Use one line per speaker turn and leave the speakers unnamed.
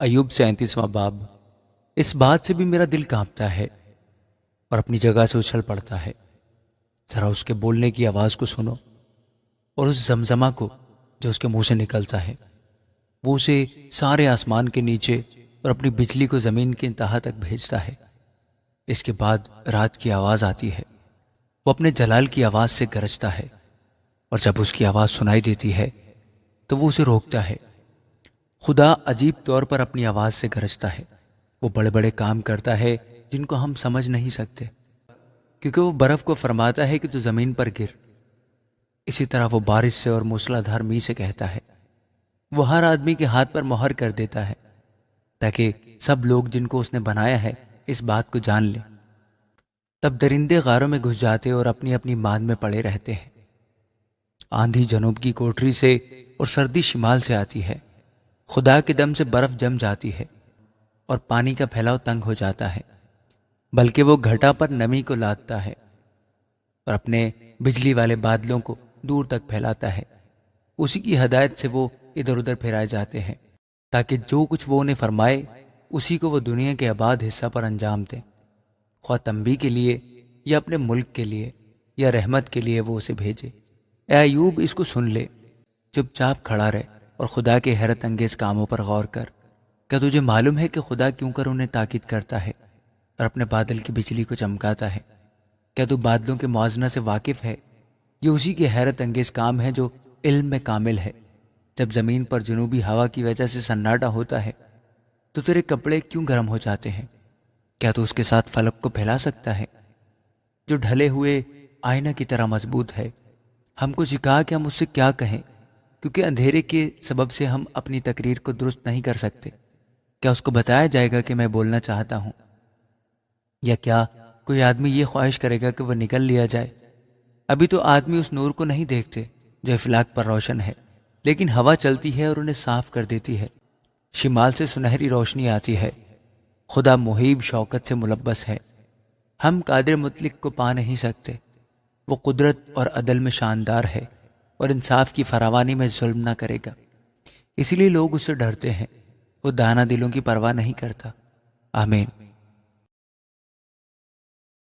ایوب 37واں باب۔ اس بات سے بھی میرا دل کانپتا ہے اور اپنی جگہ سے اچھل پڑتا ہے۔ ذرا اس کے بولنے کی آواز کو سنو اور اس زمزمہ کو جو اس کے منہ سے نکلتا ہے۔ وہ اسے سارے آسمان کے نیچے اور اپنی بجلی کو زمین کی انتہا تک بھیجتا ہے۔ اس کے بعد رات کی آواز آتی ہے، وہ اپنے جلال کی آواز سے گرجتا ہے، اور جب اس کی آواز سنائی دیتی ہے تو وہ اسے روکتا ہے۔ خدا عجیب طور پر اپنی آواز سے گرجتا ہے۔ وہ بڑے بڑے کام کرتا ہے جن کو ہم سمجھ نہیں سکتے، کیونکہ وہ برف کو فرماتا ہے کہ تو زمین پر گر۔ اسی طرح وہ بارش سے اور موسلادھار می سے کہتا ہے۔ وہ ہر آدمی کے ہاتھ پر مہر کر دیتا ہے تاکہ سب لوگ جن کو اس نے بنایا ہے اس بات کو جان لیں۔ تب درندے غاروں میں گھس جاتے اور اپنی اپنی ماند میں پڑے رہتے ہیں۔ آندھی جنوب کی کوٹری سے اور سردی شمال سے آتی ہے۔ خدا کے دم سے برف جم جاتی ہے اور پانی کا پھیلاؤ تنگ ہو جاتا ہے، بلکہ وہ گھٹا پر نمی کو لادتا ہے اور اپنے بجلی والے بادلوں کو دور تک پھیلاتا ہے۔ اسی کی ہدایت سے وہ ادھر ادھر پھیرائے جاتے ہیں، تاکہ جو کچھ وہ انہیں فرمائے اسی کو وہ دنیا کے آباد حصہ پر انجام دیں۔ خواہ تنبیہ کے لیے یا اپنے ملک کے لیے یا رحمت کے لیے وہ اسے بھیجے۔ اے ایوب، اس کو سن لے، چپ چاپ کھڑا رہ اور خدا کے حیرت انگیز کاموں پر غور کر۔ کیا تجھے معلوم ہے کہ خدا کیوں کر انہیں تاکید کرتا ہے اور اپنے بادل کی بجلی کو چمکاتا ہے؟ کیا تو بادلوں کے موازنہ سے واقف ہے؟ یہ اسی کے حیرت انگیز کام ہے جو علم میں کامل ہے۔ جب زمین پر جنوبی ہوا کی وجہ سے سناٹا ہوتا ہے تو تیرے کپڑے کیوں گرم ہو جاتے ہیں؟ کیا تو اس کے ساتھ فلک کو پھیلا سکتا ہے جو ڈھلے ہوئے آئینہ کی طرح مضبوط ہے؟ ہم کو سکھا کہ ہم اس سے کیا کہیں، کیونکہ اندھیرے کے سبب سے ہم اپنی تقریر کو درست نہیں کر سکتے۔ کیا اس کو بتایا جائے گا کہ میں بولنا چاہتا ہوں؟ یا کیا کوئی آدمی یہ خواہش کرے گا کہ وہ نکل لیا جائے؟ ابھی تو آدمی اس نور کو نہیں دیکھتے جو افلاک پر روشن ہے، لیکن ہوا چلتی ہے اور انہیں صاف کر دیتی ہے۔ شمال سے سنہری روشنی آتی ہے۔ خدا محیب شوکت سے ملبس ہے۔ ہم قادر مطلق کو پا نہیں سکتے۔ وہ قدرت اور عدل میں شاندار ہے اور انصاف کی فراوانی میں ظلم نہ کرے گا، اسی لیے لوگ اس سے ڈرتے ہیں۔ وہ دانا دلوں کی پرواہ نہیں کرتا۔ آمین۔